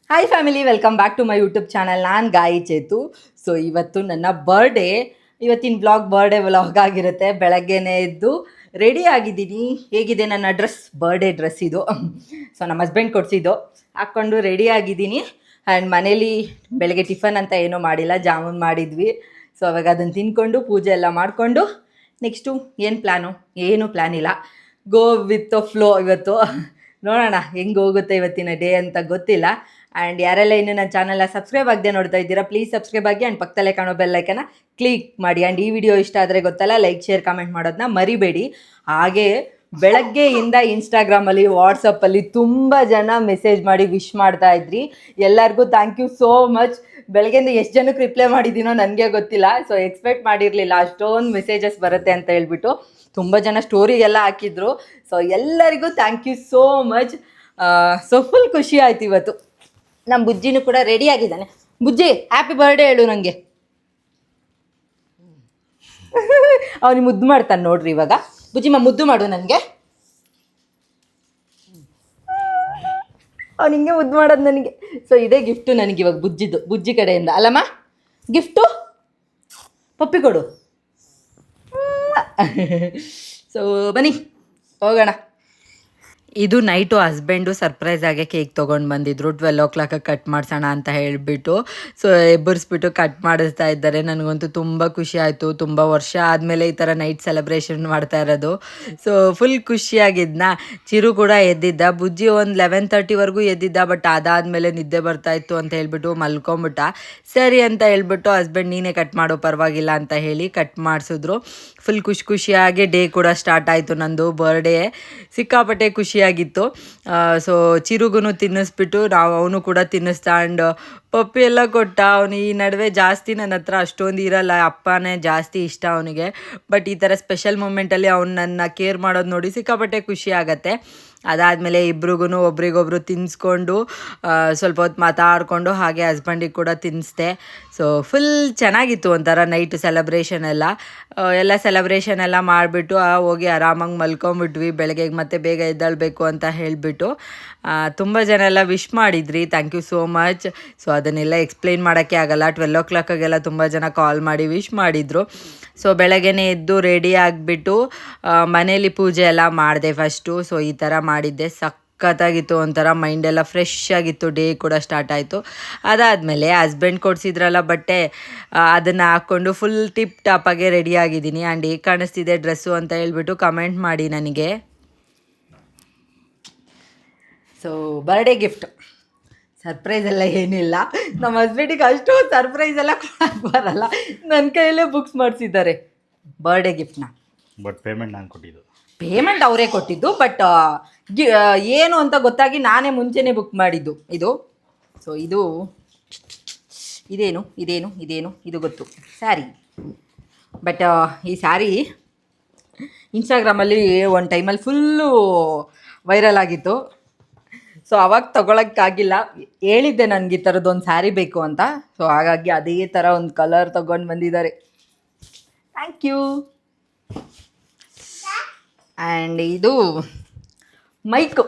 Hi family, welcome back to my YouTube channel. ನಾನು Gayi Chethu. So ಇವತ್ತು ನನ್ನ ಬರ್ಡೇ. ಇವತ್ತಿನ ಬರ್ಡೇ ವ್ಲಾಗ್ ಆಗಿರುತ್ತೆ. ಬೆಳಗ್ಗೆನೇ ಎದ್ದು ರೆಡಿ ಆಗಿದ್ದೀನಿ. ಹೇಗಿದೆ ನನ್ನ ಡ್ರೆಸ್? ಬರ್ಡೇ ಡ್ರೆಸ್ ಇದು. ಸೊ ನಮ್ಮ ಹಸ್ಬೆಂಡ್ ಕೊಡಿಸಿದ್ದು. ಹಾಕ್ಕೊಂಡು ರೆಡಿ ಆಗಿದ್ದೀನಿ. ಆ್ಯಂಡ್ ಮನೇಲಿ ಬೆಳಗ್ಗೆ ಟಿಫನ್ ಅಂತ ಏನೂ ಮಾಡಿಲ್ಲ, ಜಾಮೂನ್ ಮಾಡಿದ್ವಿ. ಸೊ ಅವಾಗ ಅದನ್ನು ತಿನ್ಕೊಂಡು ಪೂಜೆ ಎಲ್ಲ ಮಾಡಿಕೊಂಡು ನೆಕ್ಸ್ಟು ಏನು ಪ್ಲ್ಯಾನು? ಏನೂ ಪ್ಲ್ಯಾನ್ ಇಲ್ಲ. ಗೋ ವಿತ್ ಫ್ಲೋ ಇವತ್ತು. ನೋಡೋಣ ಹೆಂಗೆ ಹೋಗುತ್ತೆ ಇವತ್ತಿನ ಡೇ ಅಂತ ಗೊತ್ತಿಲ್ಲ. ಆ್ಯಂಡ್ ಯಾರೆಲ್ಲ ಇನ್ನೂ ನನ್ನ ಚಾನಲ್ನ ಸಬ್ಸ್ಕ್ರೈಬ್ ಆಗದೆ ನೋಡ್ತಾ ಇದ್ದೀರಾ, ಪ್ಲೀಸ್ ಸಬ್ಸ್ಕ್ರೈಬ್ ಆಗಿ ಆ್ಯಂಡ್ ಪಕ್ಕದಲ್ಲೇ ಕಾಣೋ ಬೆಲ್ಲೈಕನ್ನ ಕ್ಲಿಕ್ ಮಾಡಿ. ಆ್ಯಂಡ್ ಈ ವಿಡಿಯೋ ಇಷ್ಟ ಆದರೆ ಗೊತ್ತಲ್ಲ, ಲೈಕ್ ಶೇರ್ ಕಮೆಂಟ್ ಮಾಡೋದನ್ನ ಮರಿಬೇಡಿ. ಹಾಗೆ ಬೆಳಗ್ಗೆಯಿಂದ ಇನ್ಸ್ಟಾಗ್ರಾಮಲ್ಲಿ ವಾಟ್ಸಪ್ಪಲ್ಲಿ ತುಂಬ ಜನ ಮೆಸೇಜ್ ಮಾಡಿ ವಿಶ್ ಮಾಡ್ತಾ ಇದ್ರಿ. ಎಲ್ಲರಿಗೂ ಥ್ಯಾಂಕ್ ಯು ಸೋ ಮಚ್. ಬೆಳಗ್ಗೆಯಿಂದ ಎಷ್ಟು ಜನಕ್ಕೆ ರಿಪ್ಲೈ ಮಾಡಿದ್ದೀನೋ ನನಗೆ ಗೊತ್ತಿಲ್ಲ. ಸೊ ಎಕ್ಸ್ಪೆಕ್ಟ್ ಮಾಡಿರಲಿಲ್ಲ ಅಷ್ಟೊಂದು ಮೆಸೇಜಸ್ ಬರುತ್ತೆ ಅಂತ ಹೇಳ್ಬಿಟ್ಟು. ತುಂಬ ಜನ ಸ್ಟೋರಿಗೆಲ್ಲ ಹಾಕಿದ್ರು. ಸೊ ಎಲ್ಲರಿಗೂ thank you so much. So full ಖುಷಿ ಆಯ್ತು ಇವತ್ತು. ನಮ್ಮ ಬುಜ್ಜಿನೂ ಕೂಡ ರೆಡಿ ಆಗಿದ್ದಾನೆ. ಬುಜ್ಜಿ ಹ್ಯಾಪಿ ಬರ್ಡೇ ಹೇಳು ನನಗೆ. ಅವನಿಗೆ ಮುದ್ದು ಮಾಡ್ತಾನೆ ನೋಡ್ರಿ ಇವಾಗ. ಬುಜ್ಜಿಮ್ಮ ಮುದ್ದು ಮಾಡು ನನಗೆ. ಅವ್ನು ಹಿಂಗೆ ಮುದ್ದು ಮಾಡೋದು ನನಗೆ. ಸೊ ಇದೇ ಗಿಫ್ಟು ನನಗೆ ಇವಾಗ ಬುಜ್ಜಿ ಕಡೆಯಿಂದ ಅಲ್ಲಮ್ಮ. ಗಿಫ್ಟು ಪಪ್ಪಿ ಕೊಡು. ಸೊ ಬನ್ನಿ ಹೋಗೋಣ. ಇದು ನೈಟು ಹಸ್ಬೆಂಡು ಸರ್ಪ್ರೈಸ್ ಆಗಿ ಕೇಕ್ ತೊಗೊಂಡು ಬಂದಿದ್ರು. 12 ಕಟ್ ಮಾಡಿಸೋಣ ಅಂತ ಹೇಳಿಬಿಟ್ಟು. ಸೊ ಎಬ್ಬರಿಸ್ಬಿಟ್ಟು ಕಟ್ ಮಾಡಿಸ್ತಾ ಇದ್ದಾರೆ. ನನಗಂತೂ ತುಂಬ ಖುಷಿ ಆಯಿತು. ತುಂಬ ವರ್ಷ ಆದಮೇಲೆ ಈ ಥರ ನೈಟ್ ಸೆಲೆಬ್ರೇಷನ್ ಮಾಡ್ತಾ ಇರೋದು. So full ಖುಷಿಯಾಗಿದ್ನ. ಚಿರು ಕೂಡ ಎದ್ದಿದ್ದ. ಬುಜ್ಜಿ ಒಂದು 11:30ವರೆಗೂ ಎದ್ದಿದ್ದ. ಬಟ್ ಅದಾದಮೇಲೆ ನಿದ್ದೆ ಬರ್ತಾಯಿತ್ತು ಅಂತ ಹೇಳ್ಬಿಟ್ಟು ಮಲ್ಕೊಂಬಿಟ್ಟ. ಸರಿ ಅಂತ ಹೇಳ್ಬಿಟ್ಟು ಹಸ್ಬೆಂಡ್ ನೀನೇ ಕಟ್ ಮಾಡೋ ಪರವಾಗಿಲ್ಲ ಅಂತ ಹೇಳಿ ಕಟ್ ಮಾಡಿಸಿದ್ರು. ಫುಲ್ ಖುಷಿಯಾಗಿ ಡೇ ಕೂಡ ಸ್ಟಾರ್ಟ್ ಆಯಿತು. ನಂದು ಬರ್ಡೇ ಸಿಕ್ಕಾಪಟ್ಟೆ ಖುಷಿಯಾಗಿತ್ತು. ಸೊ ಚಿರುಗೂ ತಿನ್ನಿಸ್ಬಿಟ್ಟು ಅವನು ಕೂಡ ತಿನ್ನಿಸ್ತಾ. ಆ್ಯಂಡ್ ಪಪ್ಪಿ ಎಲ್ಲ ಕೊಟ್ಟ. ಅವನು ಈ ನಡುವೆ ಜಾಸ್ತಿ ನನ್ನ ಹತ್ರ ಅಷ್ಟೊಂದು ಇರಲ್ಲ. ಅಪ್ಪನೇ ಜಾಸ್ತಿ ಇಷ್ಟ ಅವನಿಗೆ. ಬಟ್ ಈ ಥರ ಸ್ಪೆಷಲ್ ಮೂಮೆಂಟಲ್ಲಿ ಅವ್ನು ನನ್ನ ಕೇರ್ ಮಾಡೋದು ನೋಡಿ ಸಿಕ್ಕಾಪಟ್ಟೆ ಖುಷಿ ಆಗತ್ತೆ. ಅದಾದಮೇಲೆ ಇಬ್ರಿಗೂ ಒಬ್ರಿಗೊಬ್ರು ತಿನ್ನಿಸ್ಕೊಂಡು ಸ್ವಲ್ಪ ಹೊತ್ತು ಮಾತಾಡಿಕೊಂಡು ಹಾಗೆ ಹಸ್ಬೆಂಡಿಗೆ ಕೂಡ ತಿನ್ನಿಸ್ದೆ. ಸೊ ಫುಲ್ ಚೆನ್ನಾಗಿತ್ತು ಒಂಥರ ನೈಟ್ ಸೆಲೆಬ್ರೇಷನ್ ಎಲ್ಲ ಸೆಲೆಬ್ರೇಷನ್ ಎಲ್ಲ ಮಾಡಿಬಿಟ್ಟು ಹೋಗಿ ಆರಾಮಾಗಿ ಮಲ್ಕೊಂಬಿಟ್ವಿ. ಬೆಳಗ್ಗೆಗೆ ಮತ್ತೆ ಬೇಗ ಎದ್ದೇಳಬೇಕು ಅಂತ ಹೇಳಿಬಿಟ್ಟು. ತುಂಬ ಜನ ಎಲ್ಲ ವಿಶ್ ಮಾಡಿದ್ರಿ, thank you so much. So ಅದನ್ನೆಲ್ಲ ಎಕ್ಸ್ಪ್ಲೈನ್ ಮಾಡೋಕ್ಕೆ ಆಗಲ್ಲ. 12 ತುಂಬ ಜನ ಕಾಲ್ ಮಾಡಿ ವಿಶ್ ಮಾಡಿದರು. ಸೊ ಬೆಳಗ್ಗೆನೇ ಎದ್ದು ರೆಡಿ ಆಗಿಬಿಟ್ಟು ಮನೇಲಿ ಪೂಜೆ ಎಲ್ಲ ಮಾಡಿದೆ ಫಸ್ಟು. ಸೊ ಈ ಥರ ಮಾಡಿದ್ದೆ. ಸಖತ್ತಾಗಿತ್ತು. ಒಂಥರ ಮೈಂಡೆಲ್ಲ ಫ್ರೆಶ್ ಆಗಿತ್ತು. ಡೇ ಕೂಡ ಸ್ಟಾರ್ಟ್ ಆಯಿತು. ಅದಾದಮೇಲೆ ಹಸ್ಬೆಂಡ್ ಕೊಡಿಸಿದ್ರಲ್ಲ ಬಟ್ಟೆ, ಅದನ್ನು ಹಾಕ್ಕೊಂಡು ಫುಲ್ ಟಿಪ್ ಟಾಪಾಗೆ ರೆಡಿ ಆಗಿದ್ದೀನಿ. ಆ್ಯಂಡ್ ಹೇಗೆ ಕಾಣಿಸ್ತಿದೆ ಡ್ರೆಸ್ಸು ಅಂತ ಹೇಳ್ಬಿಟ್ಟು ಕಮೆಂಟ್ ಮಾಡಿ ನನಗೆ. ಸೊ ಬರ್ಡೇ ಗಿಫ್ಟ್ ಸರ್ಪ್ರೈಸ್ ಎಲ್ಲ ಏನಿಲ್ಲ. ನಮ್ಮ ಹಸ್ಬೆಂಡಿಗೆ ಅಷ್ಟು ಸರ್ಪ್ರೈಸ್ ಎಲ್ಲ ಕೊಡೋಕ್ಕೆ ಬರಲ್ಲ. ನನ್ನ ಕೈಯಲ್ಲೇ ಬುಕ್ಸ್ ಮಾಡಿಸಿದ್ದಾರೆ ಬರ್ಡೇ ಗಿಫ್ಟ್ನ. ಬಟ್ ಪೇಮೆಂಟ್ ನಾನು ಕೊಟ್ಟಿದ್ದು. ಪೇಮೆಂಟ್ ಅವರೇ ಕೊಟ್ಟಿದ್ದು. ಬಟ್ ಏನು ಅಂತ ಗೊತ್ತಾಗಿ ನಾನೇ ಮುಂಚೆನೇ ಬುಕ್ ಮಾಡಿದ್ದು ಇದು. ಸೊ ಇದೇನು ಇದು ಗೊತ್ತು, ಸ್ಯಾರಿ. ಬಟ್ ಈ ಸ್ಯಾರಿ ಇನ್ಸ್ಟಾಗ್ರಾಮಲ್ಲಿ ಒಂದು ಟೈಮಲ್ಲಿ ಫುಲ್ಲು ವೈರಲ್ ಆಗಿತ್ತು. ಸೊ ಅವಾಗ ತೊಗೊಳಕ್ಕಾಗಿಲ್ಲ. ಹೇಳಿದ್ದೆ ನನಗೆ ಈ ಥರದ್ದೊಂದು ಸ್ಯಾರಿ ಬೇಕು ಅಂತ. ಸೊ ಹಾಗಾಗಿ ಅದೇ ಥರ ಒಂದು ಕಲರ್ ತೊಗೊಂಡು ಬಂದಿದ್ದಾರೆ. Thank you. ಆ್ಯಂಡ್ ಇದು ಮೈಕು.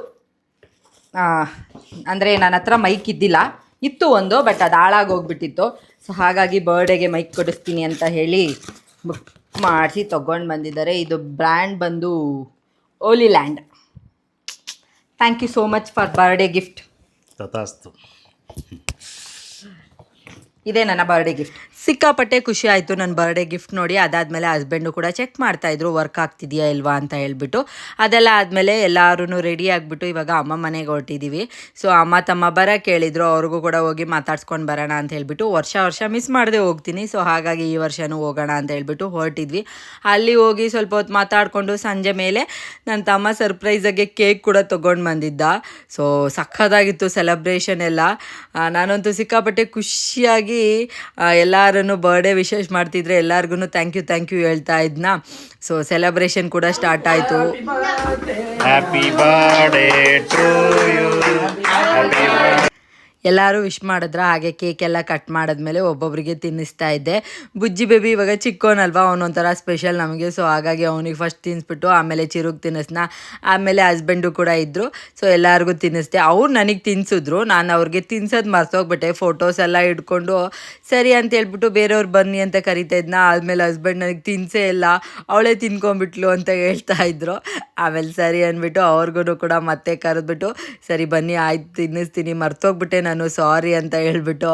ಅಂದರೆ ನನ್ನ ಹತ್ರ ಮೈಕ್ ಇದ್ದಿಲ್ಲ, ಇತ್ತು ಒಂದು, ಬಟ್ ಅದು ಹಾಳಾಗೋಗ್ಬಿಟ್ಟಿತ್ತು. ಸೊ ಹಾಗಾಗಿ ಬರ್ಡೇಗೆ ಮೈಕ್ ಕೊಡಿಸ್ತೀನಿ ಅಂತ ಹೇಳಿ ಬುಕ್ ಮಾಡಿಸಿ ತೊಗೊಂಡು ಬಂದಿದ್ದಾರೆ. ಇದು ಬ್ರ್ಯಾಂಡ್ ಬಂದು ಓಲಿಲ್ಯಾಂಡ್. Thank you so much for birthday gift. ತಥಾಸ್ತು. ಇದೇ ನನ್ನ ಬರ್ಡೇ ಗಿಫ್ಟ್. ಸಿಕ್ಕಾಪಟ್ಟೆ ಖುಷಿ ಆಯಿತು ನನ್ನ ಬರ್ಡೇ ಗಿಫ್ಟ್ ನೋಡಿ. ಅದಾದಮೇಲೆ ಹಸ್ಬೆಂಡು ಕೂಡ ಚೆಕ್ ಮಾಡ್ತಾಯಿದ್ರು ವರ್ಕ್ ಆಗ್ತಿದೆಯಾ ಇಲ್ವಾ ಅಂತ ಹೇಳ್ಬಿಟ್ಟು. ಅದೆಲ್ಲ ಆದಮೇಲೆ ಎಲ್ಲರೂ ರೆಡಿ ಆಗಿಬಿಟ್ಟು ಇವಾಗ ಅಮ್ಮ ಮನೆಗೆ ಹೊರಟಿದ್ದೀವಿ. ಸೊ ಅಮ್ಮ ತಮ್ಮ ಬರೋಕ್ಕೆ ಹೇಳಿದ್ರು. ಅವ್ರಿಗೂ ಕೂಡ ಹೋಗಿ ಮಾತಾಡ್ಸ್ಕೊಂಡು ಬರೋಣ ಅಂತ ಹೇಳ್ಬಿಟ್ಟು. ವರ್ಷ ಮಿಸ್ ಮಾಡದೆ ಹೋಗ್ತೀನಿ. ಸೊ ಹಾಗಾಗಿ ಈ ವರ್ಷವೂ ಹೋಗೋಣ ಅಂತ ಹೇಳ್ಬಿಟ್ಟು ಹೊರಟಿದ್ವಿ. ಅಲ್ಲಿ ಹೋಗಿ ಸ್ವಲ್ಪ ಹೊತ್ತು ಮಾತಾಡಿಕೊಂಡು ಸಂಜೆ ಮೇಲೆ ನನ್ನ ತಮ್ಮ ಸರ್ಪ್ರೈಸಾಗೆ ಕೇಕ್ ಕೂಡ ತೊಗೊಂಡು ಬಂದಿದ್ದ. ಸೊ ಸಖತ್ತಾಗಿತ್ತು ಸೆಲೆಬ್ರೇಷನ್ ಎಲ್ಲ. ನಾನಂತೂ ಸಿಕ್ಕಾಪಟ್ಟೆ ಖುಷಿಯಾಗಿ ಎಲ್ಲರೂ ಬರ್ಡೇ ವಿಶೇಷ ಮಾಡ್ತಿದ್ರೆ ಎಲ್ಲರಿಗೂ ಥ್ಯಾಂಕ್ ಯು ಹೇಳ್ತಾ ಇದ್ನ. ಸೊ ಸೆಲೆಬ್ರೇಷನ್ ಕೂಡ ಸ್ಟಾರ್ಟ್ ಆಯಿತು. Happy birthday to you. ಎಲ್ಲರೂ ವಿಶ್ ಮಾಡಿದ್ರ ಹಾಗೆ ಕೇಕ್ ಎಲ್ಲ ಕಟ್ ಮಾಡಿದ್ಮೇಲೆ ಒಬ್ಬೊಬ್ಬರಿಗೆ ತಿನ್ನಿಸ್ತಾ ಇದ್ದೆ. ಬುಜ್ಜಿ ಬೇಬಿ ಇವಾಗ ಚಿಕ್ಕವನಲ್ವಾ, ಅವನೊಂಥರ ಸ್ಪೆಷಲ್ ನಮಗೆ. ಸೊ ಹಾಗಾಗಿ ಅವನಿಗೆ ಫಸ್ಟ್ ತಿನ್ನಿಸ್ಬಿಟ್ಟು ಆಮೇಲೆ ಚಿರುಗೆ ತಿನ್ನಿಸ್ನ, ಆಮೇಲೆ ಹಸ್ಬೆಂಡು ಕೂಡ ಇದ್ದರು. ಸೊ ಎಲ್ಲರಿಗೂ ತಿನ್ನಿಸ್ದೆ. ಅವ್ರು ನನಗೆ ತಿನ್ನಿಸಿದ್ರು, ನಾನು ಅವ್ರಿಗೆ ತಿನ್ಸೋದು ಮರ್ತೋಗ್ಬಿಟ್ಟೆ. ಫೋಟೋಸ್ ಎಲ್ಲ ಇಟ್ಕೊಂಡು ಸರಿ ಅಂತ ಹೇಳ್ಬಿಟ್ಟು ಬೇರೆಯವ್ರು ಬನ್ನಿ ಅಂತ ಕರಿತಾ ಇದ್ನ. ಆದಮೇಲೆ ಹಸ್ಬೆಂಡ್ ನನಗೆ ತಿನ್ಸೇ ಇಲ್ಲ, ಅವಳೇ ತಿನ್ಕೊಂಬಿಟ್ಲು ಅಂತ ಹೇಳ್ತಾ ಇದ್ರು. ಆಮೇಲೆ ಸರಿ ಅಂದ್ಬಿಟ್ಟು ಅವ್ರಿಗೂ ಕೂಡ ಮತ್ತೆ ಕರೆದ್ಬಿಟ್ಟು ಸರಿ ಬನ್ನಿ ಆಯ್ತು ತಿನ್ನಿಸ್ತೀನಿ, ಮರ್ತೋಗ್ಬಿಟ್ಟೆ ನಾನು, ಸಾರಿ ಅಂತ ಹೇಳ್ಬಿಟ್ಟು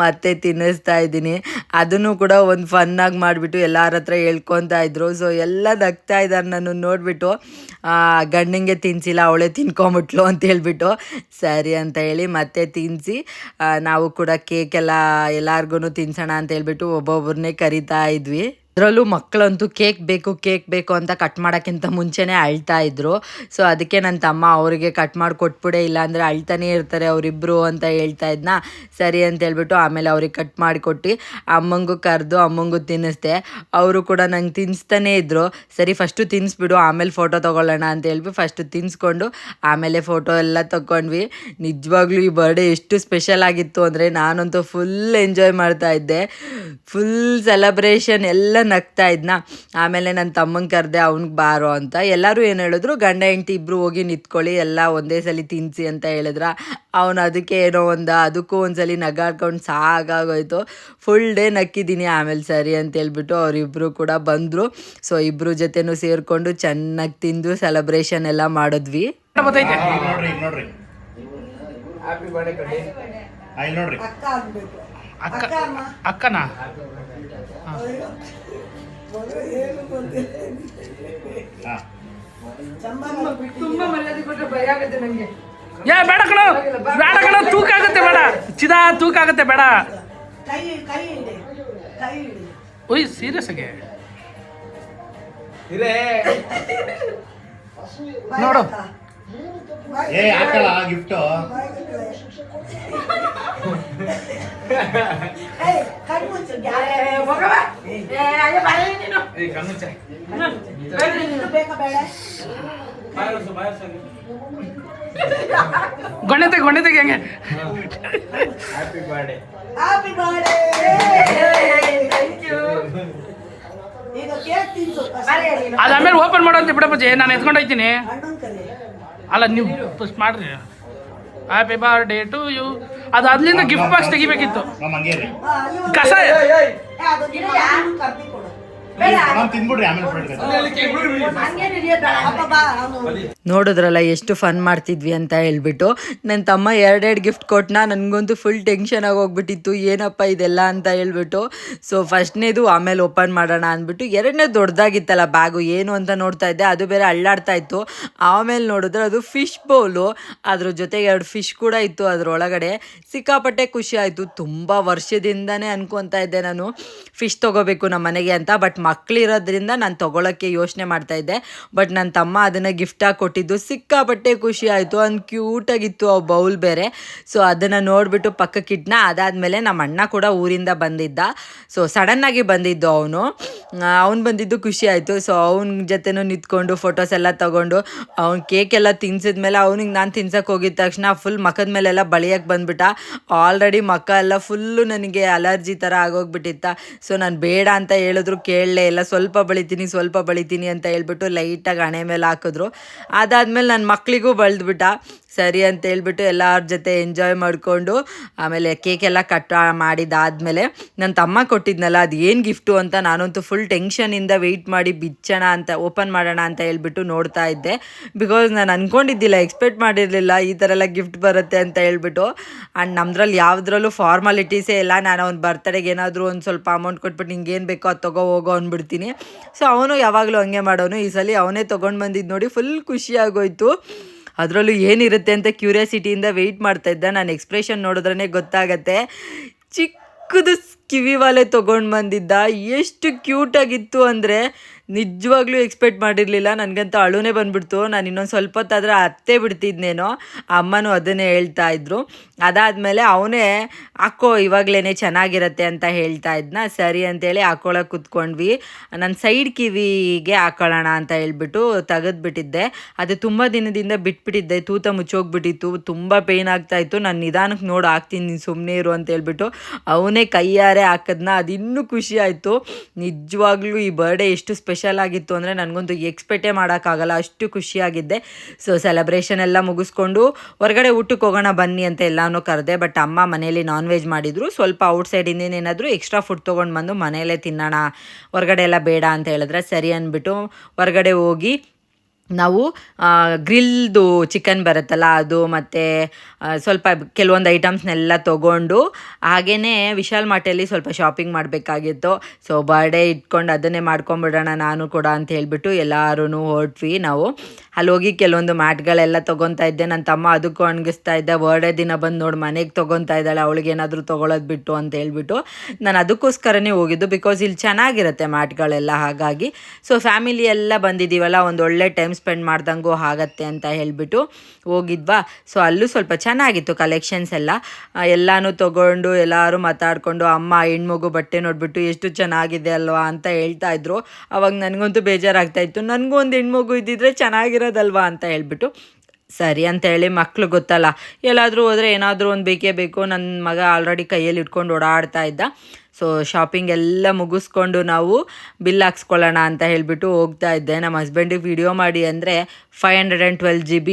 ಮತ್ತೆ ತಿನ್ನಿಸ್ತಾ ಇದ್ದೀನಿ. ಅದನ್ನು ಕೂಡ ಒಂದು ಫನ್ನಾಗಿ ಮಾಡಿಬಿಟ್ಟು ಎಲ್ಲರ ಹತ್ರ ಹೇಳ್ಕೊತಾ ಇದ್ರು. ಸೊ ಎಲ್ಲ ನಗ್ತಾ ಇದ್ದಾರೆ ನಾನು ನೋಡಿಬಿಟ್ಟು. ಗಂಡಂಗೆ ತಿನ್ಸಿಲ್ಲ, ಅವಳೇ ತಿನ್ಕೊಂಬಿಟ್ಲು ಅಂತ ಹೇಳ್ಬಿಟ್ಟು ಸರಿ ಅಂತ ಹೇಳಿ ಮತ್ತೆ ತಿನ್ನಿಸಿ ನಾವು ಕೂಡ ಕೇಕೆಲ್ಲ ಎಲ್ಲರಿಗೂ ತಿನ್ಸೋಣ ಅಂತ ಹೇಳ್ಬಿಟ್ಟು ಒಬ್ಬೊಬ್ಬರನ್ನೇ ಕರಿತಾ ಇದ್ವಿ. ಅದರಲ್ಲೂ ಮಕ್ಕಳಂತೂ ಕೇಕ್ ಬೇಕು ಅಂತ ಕಟ್ ಮಾಡೋಕ್ಕಿಂತ ಮುಂಚೆನೇ ಅಳ್ತಾ ಇದ್ರು. ಸೊ ಅದಕ್ಕೆ ನನ್ನ ತಮ್ಮ ಅವರಿಗೆ ಕಟ್ ಮಾಡಿ ಕೊಟ್ಬಿಡೆ, ಇಲ್ಲಾಂದರೆ ಅಳ್ತಾನೇ ಇರ್ತಾರೆ ಅವರಿಬ್ಬರು ಅಂತ ಹೇಳ್ತಾ ಇದ್ನ. ಸರಿ ಅಂತ ಹೇಳ್ಬಿಟ್ಟು ಆಮೇಲೆ ಅವ್ರಿಗೆ ಕಟ್ ಮಾಡಿಕೊಟ್ಟು ಅಮ್ಮಂಗೂ ಕರೆದು ಅಮ್ಮಂಗೂ ತಿನ್ನಿಸ್ದೆ. ಅವರು ಕೂಡ ನಂಗೆ ತಿನ್ನಿಸ್ತಾನೇ ಇದ್ದರು. ಸರಿ ಫಸ್ಟು ತಿನ್ನಿಸ್ಬಿಡು, ಆಮೇಲೆ ಫೋಟೋ ತೊಗೊಳ್ಳೋಣ ಅಂತ ಹೇಳ್ಬಿಟ್ಟು ಫಸ್ಟು ತಿನ್ನಿಸ್ಕೊಂಡು ಆಮೇಲೆ ಫೋಟೋ ಎಲ್ಲ ತೊಗೊಂಡ್ವಿ. ನಿಜವಾಗ್ಲೂ ಈ ಬರ್ಡೇ ಎಷ್ಟು ಸ್ಪೆಷಲ್ ಆಗಿತ್ತು ಅಂದರೆ ನಾನಂತೂ ಫುಲ್ ಎಂಜಾಯ್ ಮಾಡ್ತಾ ಇದ್ದೆ. ಫುಲ್ ಸೆಲೆಬ್ರೇಷನ್ ಎಲ್ಲ ನಗ್ತಾ ಇದ್ನ. ಆಮೇಲೆ ನನ್ನ ತಮ್ಮಂಗೆ ಕರೆದೆ, ಅವ್ನಿಗೆ ಬಾರೋ ಅಂತ. ಎಲ್ಲರೂ ಏನು ಹೇಳಿದ್ರು, ಗಂಡ ಹೆಂಡತಿ ಇಬ್ಬರು ಹೋಗಿ ನಿಂತ್ಕೊಳ್ಳಿ, ಎಲ್ಲ ಒಂದೇ ಸಲ ತಿನ್ನಿಸಿ ಅಂತ ಹೇಳಿದ್ರ. ಅವನು ಅದಕ್ಕೆ ಏನೋ ಅದಕ್ಕೂ ಒಂದ್ಸಲಿ ನಗಾಡ್ಕೊಂಡು ಸಾಕಾಗೋಯ್ತು. Full day ನಕ್ಕಿದ್ದೀನಿ. ಆಮೇಲೆ ಸರಿ ಅಂತ ಹೇಳ್ಬಿಟ್ಟು ಅವರಿಬ್ಬರು ಕೂಡ ಬಂದರು. ಸೊ ಇಬ್ಬರು ಜೊತೆನೂ ಸೇರಿಕೊಂಡು ಚೆನ್ನಾಗಿ ತಿಂದು ಸೆಲೆಬ್ರೇಷನ್ ಎಲ್ಲ ಮಾಡಿದ್ವಿ. ನೋಡ್ರಿ ಅಕ್ಕನಾ ಬೇಡ ಕಣ ತೂಕ ಆಗುತ್ತೆ, ಬೇಡ ಚಿದಾ ತೂಕ ಆಗುತ್ತೆ, ಬೇಡ. ಓಯ್ ಸೀರಿಯಸ್ ಆಗಿ ನೋಡು. ಹಾಕಲ್ಲ ಗಿಫ್ಟು. ಗೊಣ್ಣೆತೆಗೆ ಹೆಂಗೆ ಅದಾದ್ಮೇಲೆ ಓಪನ್ ಮಾಡೋಂತ ಬಿಡಪ್ಪಜ್ಜಿ, ನಾನು ಎತ್ಕೊಂಡು ಹೋಗ್ತೀನಿ. ಅಲ್ಲ ನೀವು ಫಸ್ಟ್ ಮಾಡ್ರಿ. Happy birthday to you. ಅದು ಅದ್ರಿಂದ ಗಿಫ್ಟ್ ಬಾಕ್ಸ್ ತೆಗಿಬೇಕಿತ್ತು. ಕಸ ತಿನ್ಬಿಡ್ರಿ ಆಮೇಲೆ. ನೋಡಿದ್ರಲ್ಲ ಎಷ್ಟು ಫನ್ ಮಾಡ್ತಿದ್ವಿ ಅಂತ ಹೇಳ್ಬಿಟ್ಟು. ನನ್ನ ತಮ್ಮ ಎರಡೆರಡು ಗಿಫ್ಟ್ ಕೊಟ್ಟನ. ನನಗಂತೂ ಫುಲ್ ಟೆನ್ಷನ್ ಆಗಿ ಹೋಗ್ಬಿಟ್ಟಿತ್ತು, ಏನಪ್ಪ ಇದೆಲ್ಲ ಅಂತ ಹೇಳ್ಬಿಟ್ಟು. ಸೊ ಫಸ್ಟ್ನೇದು ಆಮೇಲೆ ಓಪನ್ ಮಾಡೋಣ ಅಂದ್ಬಿಟ್ಟು, ಎರಡನೇ ದೊಡ್ಡದಾಗಿತ್ತಲ್ಲ ಬ್ಯಾಗು, ಏನು ಅಂತ ನೋಡ್ತಾ ಇದ್ದೆ. ಅದು ಬೇರೆ ಅಳ್ಳಾಡ್ತಾ ಇತ್ತು. ಆಮೇಲೆ ನೋಡಿದ್ರೆ ಅದು ಫಿಶ್ ಬೌಲು, ಅದ್ರ ಜೊತೆಗೆ 2 ಫಿಶ್ ಕೂಡ ಇತ್ತು ಅದರೊಳಗಡೆ. ಸಿಕ್ಕಾಪಟ್ಟೆ ಖುಷಿ ಆಯಿತು. ತುಂಬ ವರ್ಷದಿಂದನೇ ಅನ್ಕೊತಾ ಇದ್ದೆ ನಾನು ಫಿಶ್ ತೊಗೋಬೇಕು ನಮ್ಮ ಮನೆಗೆ ಅಂತ. ಬಟ್ ಮಕ್ಕಳಿರೋದ್ರಿಂದ ನಾನು ತೊಗೊಳಕ್ಕೆ ಯೋಚನೆ ಮಾಡ್ತಾ ಇದ್ದೆ. ಬಟ್ ನನ್ನ ತಮ್ಮ ಅದನ್ನು ಗಿಫ್ಟಾಗಿ ಕೊಟ್ಟಿದ್ದು ಸಿಕ್ಕಾಪಟ್ಟೆ ಖುಷಿ ಆಯಿತು. ಒಂದು ಕ್ಯೂಟಾಗಿತ್ತು ಆ ಬೌಲ್ ಬೇರೆ. ಸೊ ಅದನ್ನು ನೋಡಿಬಿಟ್ಟು ಪಕ್ಕಕ್ಕಿಟ್ನ. ಅದಾದಮೇಲೆ ನಮ್ಮ ಅಣ್ಣ ಕೂಡ ಊರಿಂದ ಬಂದಿದ್ದ. ಸೊ ಸಡನ್ನಾಗಿ ಬಂದಿದ್ದು ಅವ್ನು ಬಂದಿದ್ದು ಖುಷಿ ಆಯಿತು. ಸೊ ಅವನ ಜೊತೆನೂ ನಿಂತ್ಕೊಂಡು ಫೋಟೋಸ್ ಎಲ್ಲ ತೊಗೊಂಡು ಅವ್ನು ಕೇಕೆಲ್ಲ ತಿನ್ಸಿದ್ಮೇಲೆ ಅವನಿಗೆ ನಾನು ತಿನ್ಸಕ್ಕೆ ಹೋಗಿದ ತಕ್ಷಣ ಫುಲ್ ಮಖದ ಮೇಲೆಲ್ಲ ಬಳಿಯಕ್ಕೆ ಬಂದುಬಿಟ್ಟ. ಆಲ್ರೆಡಿ ಮಖ ಎಲ್ಲ ಫುಲ್ಲು ನನಗೆ ಅಲರ್ಜಿ ಥರ ಆಗೋಗ್ಬಿಟ್ಟಿತ್ತ. ಸೊ ನಾನು ಬೇಡ ಅಂತ ಹೇಳಿದ್ರು ಕೇಳಲೇ ಇಲ್ಲ. ಸ್ವಲ್ಪ ಬಳಿತೀನಿ ಅಂತ ಹೇಳ್ಬಿಟ್ಟು ಲೈಟಾಗಿ ಹಣೆ ಮೇಲೆ ಹಾಕಿದ್ರು. ಅದಾದಮೇಲೆ ನನ್ನ ಮಕ್ಕಳಿಗೂ ಬಳ್ದ್ಬಿಟ್ಟ. ಸರಿ ಅಂತ ಹೇಳ್ಬಿಟ್ಟು ಎಲ್ಲರ ಜೊತೆ ಎಂಜಾಯ್ ಮಾಡಿಕೊಂಡು ಆಮೇಲೆ ಕೇಕೆಲ್ಲ ಕಟ್ ಮಾಡಿದಾದಮೇಲೆ ನನ್ನ ತಮ್ಮ ಕೊಟ್ಟಿದ್ನಲ್ಲ ಅದು ಏನು ಗಿಫ್ಟು ಅಂತ ನಾನಂತೂ ಫುಲ್ ಟೆನ್ಷನಿಂದ ವೆಯ್ಟ್ ಮಾಡಿ ಬಿಚ್ಚೋಣ ಅಂತ ಓಪನ್ ಮಾಡೋಣ ಅಂತ ಹೇಳ್ಬಿಟ್ಟು ನೋಡ್ತಾ ಇದ್ದೆ. ಬಿಕಾಸ್ ನಾನು ಅಂದ್ಕೊಂಡಿದ್ದಿಲ್ಲ, ಎಕ್ಸ್ಪೆಕ್ಟ್ ಮಾಡಿರಲಿಲ್ಲ ಈ ಥರ ಎಲ್ಲ ಗಿಫ್ಟ್ ಬರುತ್ತೆ ಅಂತ ಹೇಳ್ಬಿಟ್ಟು. ಆ್ಯಂಡ್ ನಮ್ಮದ್ರಲ್ಲಿ ಯಾವುದ್ರಲ್ಲೂ ಫಾರ್ಮಾಲಿಟೀಸೇ ಇಲ್ಲ. ನಾನು ಅವ್ನ ಬರ್ತಡೆಗೆ ಏನಾದರೂ ಒಂದು ಸ್ವಲ್ಪ ಅಮೌಂಟ್ ಕೊಟ್ಬಿಟ್ಟು ನಿಂಗೇನು ಬೇಕೋ ಅದು ಹೋಗೋ ಅಂದ್ಬಿಡ್ತೀನಿ. ಸೊ ಅವನು ಯಾವಾಗಲೂ ಹಂಗೆ ಮಾಡೋನು. ಈ ಸಲ ಅವನೇ ತೊಗೊಂಡು ಬಂದಿದ್ದು ನೋಡಿ ಫುಲ್ ಖುಷಿಯಾಗೋಯ್ತು. ಅದರಲ್ಲೂ ಏನಿರುತ್ತೆ ಅಂತ ಕ್ಯೂರಿಯಾಸಿಟಿಯಿಂದ ವೆಯ್ಟ್ ಮಾಡ್ತಾಯಿದ್ದೆ. ನಾನು ಎಕ್ಸ್ಪ್ರೆಷನ್ ನೋಡಿದ್ರೇ ಗೊತ್ತಾಗತ್ತೆ. ಚಿಕ್ಕದು ಕಿವಿವಾಲೆ ತೊಗೊಂಡು ಬಂದಿದ್ದ. ಎಷ್ಟು ಕ್ಯೂಟಾಗಿತ್ತು ಅಂದರೆ ನಿಜವಾಗ್ಲೂ ಎಕ್ಸ್ಪೆಕ್ಟ್ ಮಾಡಿರಲಿಲ್ಲ. ನನಗಂತೂ ಅಳುನೇ ಬಂದುಬಿಡ್ತು. ನಾನು ಇನ್ನೊಂದು ಸ್ವಲ್ಪ ಹೊತ್ತಾದರೆ ಅತ್ತೇ ಬಿಡ್ತಿದ್ನೇನೋ. ಅಮ್ಮನೂ ಅದನ್ನೇ ಹೇಳ್ತಾ ಇದ್ರು. ಅದಾದಮೇಲೆ ಅವನೇ ಹಾಕೋ ಇವಾಗಲೇ ಚೆನ್ನಾಗಿರತ್ತೆ ಅಂತ ಹೇಳ್ತಾ ಇದ್ನ. ಸರಿ ಅಂತೇಳಿ ಹಾಕೊಳ್ಳೋಕೆ ಕೂತ್ಕೊಂಡ್ವಿ. ನನ್ನ ಸೈಡ್ ಕಿವಿಗೆ ಹಾಕೊಳ್ಳೋಣ ಅಂತ ಹೇಳ್ಬಿಟ್ಟು ತೆಗೆದ್ಬಿಟ್ಟಿದ್ದೆ. ಅದು ತುಂಬ ದಿನದಿಂದ ಬಿಟ್ಬಿಟ್ಟಿದ್ದೆ, ತೂತ ಮುಚ್ಚೋಗ್ಬಿಟ್ಟಿತ್ತು, ತುಂಬ ಪೇಯ್ನ್ ಆಗ್ತಾಯಿತ್ತು. ನಾನು ನಿಧಾನಕ್ಕೆ ನೋಡಿ ಹಾಕ್ತೀನಿ, ನೀನು ಸುಮ್ಮನೆ ಇರು ಅಂತ ಹೇಳ್ಬಿಟ್ಟು ಅವನೇ ಕೈಯಾರೆ ಹಾಕಿದ್ನ. ಅದು ಇನ್ನೂ ಖುಷಿ ಆಯಿತು. ನಿಜವಾಗ್ಲೂ ಈ ಬರ್ಡೇ ಎಷ್ಟು ಸ್ಪೆಷಲ್ ಆಗಿತ್ತು ಅಂದರೆ ನನಗಂತೂ ಎಕ್ಸ್ಪೆಕ್ಟೇ ಮಾಡೋಕ್ಕಾಗಲ್ಲ, ಅಷ್ಟು ಖುಷಿಯಾಗಿದ್ದೆ. ಸೊ ಸೆಲೆಬ್ರೇಷನ್ ಎಲ್ಲ ಮುಗಿಸ್ಕೊಂಡು ಹೊರಗಡೆ ಊಟಕ್ಕೆ ಹೋಗೋಣ ಬನ್ನಿ ಅಂತ ಎಲ್ಲನೂ ಕರೆದೆ. ಬಟ್ ಅಮ್ಮ ಮನೇಲಿ ನಾನ್ ವೆಜ್ ಮಾಡಿದ್ರು. ಸ್ವಲ್ಪ ಔಟ್ಸೈಡಿಂದ ಏನಾದರೂ ಎಕ್ಸ್ಟ್ರಾ ಫುಡ್ ತೊಗೊಂಡು ಬಂದು ಮನೆಯಲ್ಲೇ ತಿನ್ನೋಣ, ಹೊರಗಡೆ ಎಲ್ಲ ಬೇಡ ಅಂತ ಹೇಳಿದ್ರೆ ಸರಿ ಅಂದ್ಬಿಟ್ಟು ಹೊರಗಡೆ ಹೋಗಿ ನಾವು ಗ್ರಿಲ್ದು ಚಿಕನ್ ಬರುತ್ತಲ್ಲ ಅದು, ಮತ್ತು ಸ್ವಲ್ಪ ಕೆಲವೊಂದು ಐಟಮ್ಸ್ನೆಲ್ಲ ತೊಗೊಂಡು ಹಾಗೆಯೇ ವಿಶಾಲ್ ಮಾರ್ಟಲ್ಲಿ ಸ್ವಲ್ಪ ಶಾಪಿಂಗ್ ಮಾಡಬೇಕಾಗಿತ್ತು. ಸೊ ಬರ್ಡೇ ಇಟ್ಕೊಂಡು ಅದನ್ನೇ ಮಾಡ್ಕೊಂಬಿಡೋಣ ನಾನು ಕೂಡ ಅಂತ ಹೇಳ್ಬಿಟ್ಟು ಎಲ್ಲರೂ ಹೊರಟ್ವಿ ನಾವು. ಅಲ್ಲಿ ಹೋಗಿ ಕೆಲವೊಂದು ಮ್ಯಾಟ್ಗಳೆಲ್ಲ ತೊಗೊತಾ ಇದ್ದೆ. ನನ್ನ ತಮ್ಮ ಅದಕ್ಕೂ ಅಣಗಿಸ್ತಾ ಇದ್ದೆ, ಬರ್ಡೇ ದಿನ ಬಂದು ನೋಡಿ ಮನೆಗೆ ತೊಗೊತಾ ಇದ್ದಾಳೆ, ಅವಳಿಗೆ ಏನಾದರೂ ತೊಗೊಳೋದು ಬಿಟ್ಟು ಅಂತ ಹೇಳ್ಬಿಟ್ಟು. ನಾನು ಅದಕ್ಕೋಸ್ಕರನೇ ಹೋಗಿದ್ದು, ಬಿಕಾಸ್ ಇಲ್ಲಿ ಚೆನ್ನಾಗಿರುತ್ತೆ ಮ್ಯಾಟ್ಗಳೆಲ್ಲ. ಹಾಗಾಗಿ ಸೊ ಫ್ಯಾಮಿಲಿ ಎಲ್ಲ ಬಂದಿದ್ದೀವಲ್ಲ, ಒಂದು ಒಳ್ಳೆ ಟೈಮ್ ಸ್ಪೆಂಡ್ ಮಾಡ್ದಂಗೂ ಆಗತ್ತೆ ಅಂತ ಹೇಳಿಬಿಟ್ಟು ಹೋಗಿದ್ವಾ. ಸೊ ಅಲ್ಲೂ ಸ್ವಲ್ಪ ಚೆನ್ನಾಗಿತ್ತು ಕಲೆಕ್ಷನ್ಸ್ ಎಲ್ಲ. ಎಲ್ಲನೂ ತೊಗೊಂಡು ಎಲ್ಲರೂ ಮಾತಾಡಿಕೊಂಡು ಅಮ್ಮ ಹೆಣ್ಮಗು ಬಟ್ಟೆ ನೋಡಿಬಿಟ್ಟು ಎಷ್ಟು ಚೆನ್ನಾಗಿದೆ ಅಲ್ವಾ ಅಂತ ಹೇಳ್ತಾ ಇದ್ರು. ಅವಾಗ ನನಗಂತೂ ಬೇಜಾರಾಗ್ತಾಯಿತ್ತು, ನನಗೂ ಒಂದು ಹೆಣ್ಮಗು ಇದ್ದಿದ್ರೆ ಚೆನ್ನಾಗಿರೋದಲ್ವಾ ಅಂತ ಹೇಳ್ಬಿಟ್ಟು. ಸರಿ ಅಂತೇಳಿ ಮಕ್ಕಳು ಗೊತ್ತಲ್ಲ, ಎಲ್ಲಾದರೂ ಹೋದರೆ ಏನಾದರೂ ಒಂದು ಬೇಕೇ ಬೇಕು. ನನ್ನ ಮಗ ಆಲ್ರೆಡಿ ಕೈಯಲ್ಲಿ ಇಟ್ಕೊಂಡು ಓಡಾಡ್ತಾ ಇದ್ದ. ಸೊ ಶಾಪಿಂಗ್ ಎಲ್ಲ ಮುಗಿಸ್ಕೊಂಡು ನಾವು ಬಿಲ್ ಹಾಕ್ಸ್ಕೊಳ್ಳೋಣ ಅಂತ ಹೇಳಿಬಿಟ್ಟು ಹೋಗ್ತಾ ಇದ್ದೆ. ನಮ್ಮ ಹಸ್ಬೆಂಡಿಗೆ ವಿಡಿಯೋ ಮಾಡಿ ಅಂದರೆ 512 GB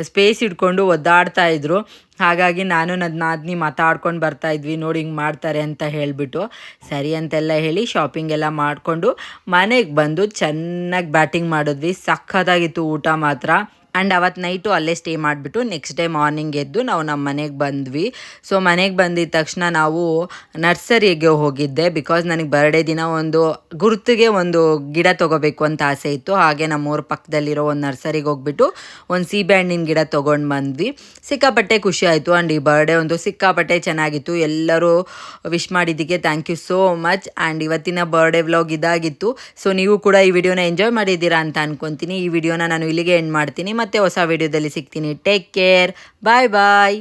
ಸ್ಪೇಸ್ ಇಟ್ಕೊಂಡು ಒದ್ದಾಡ್ತಾ ಇದ್ರು. ಹಾಗಾಗಿ ನಾನು ನನ್ನ ನಾದಿನಿ ಮಾತಾಡ್ಕೊಂಡು ಬರ್ತಾಯಿದ್ವಿ, ನೋಡಿ ಹಿಂಗೆ ಮಾಡ್ತಾರೆ ಅಂತ ಹೇಳಿಬಿಟ್ಟು. ಸರಿ ಅಂತೆಲ್ಲ ಹೇಳಿ ಶಾಪಿಂಗ್ ಎಲ್ಲ ಮಾಡಿಕೊಂಡು ಮನೆಗೆ ಬಂದು ಚೆನ್ನಾಗಿ ಬ್ಯಾಟಿಂಗ್ ಮಾಡಿದ್ವಿ. ಸಖತ್ತಾಗಿತ್ತು ಊಟ ಮಾತ್ರ. ಆ್ಯಂಡ್ ಅವತ್ತು ನೈಟು ಅಲ್ಲೇ ಸ್ಟೇ ಮಾಡಿಬಿಟ್ಟು ನೆಕ್ಸ್ಟ್ ಡೇ ಮಾರ್ನಿಂಗ್ ಎದ್ದು ನಾವು ನಮ್ಮ ಮನೆಗೆ ಬಂದ್ವಿ. ಸೊ ಮನೆಗೆ ಬಂದಿದ್ದ ತಕ್ಷಣ ನಾವು ನರ್ಸರಿಗೆ ಹೋಗಿದ್ದೆ, ಬಿಕಾಸ್ ನನಗೆ ಬರ್ಡೇ ದಿನ ಒಂದು ಗುರುತಿಗೆ ಒಂದು ಗಿಡ ತೊಗೋಬೇಕು ಅಂತ ಆಸೆ ಇತ್ತು. ಹಾಗೆ ನಮ್ಮೂರ ಪಕ್ಕದಲ್ಲಿರೋ ಒಂದು ನರ್ಸರಿಗೆ ಹೋಗ್ಬಿಟ್ಟು ಒಂದು ಸೀಬೆಹಣ್ಣಿನ ಗಿಡ ತೊಗೊಂಡು ಬಂದ್ವಿ. ಸಿಕ್ಕಾಪಟ್ಟೆ ಖುಷಿ ಆಯಿತು. ಆ್ಯಂಡ್ ಈ ಬರ್ಡೇ ಒಂದು ಸಿಕ್ಕಾಪಟ್ಟೆ ಚೆನ್ನಾಗಿತ್ತು. ಎಲ್ಲರೂ ವಿಶ್ ಮಾಡಿದ್ದಕ್ಕೆ thank you so much. And ಇವತ್ತಿನ ಬರ್ಡೇ ವ್ಲಾಗ್ ಇದಾಗಿತ್ತು. ಸೊ ನೀವು ಕೂಡ ಈ ವಿಡಿಯೋನ ಎಂಜಾಯ್ ಮಾಡಿದ್ದೀರಾ ಅಂತ ಅನ್ಕೊತೀನಿ. ಈ ವಿಡಿಯೋನ ನಾನು ಇಲ್ಲಿಗೆ ಎಂಡ್ ಮಾಡ್ತೀನಿ. ಮತ್ತೆ ಹೊಸ ವಿಡಿಯೋದಲ್ಲಿ ಸಿಗ್ತೀನಿ. ಟೇಕ್ ಕೇರ್, ಬಾಯ್ ಬಾಯ್.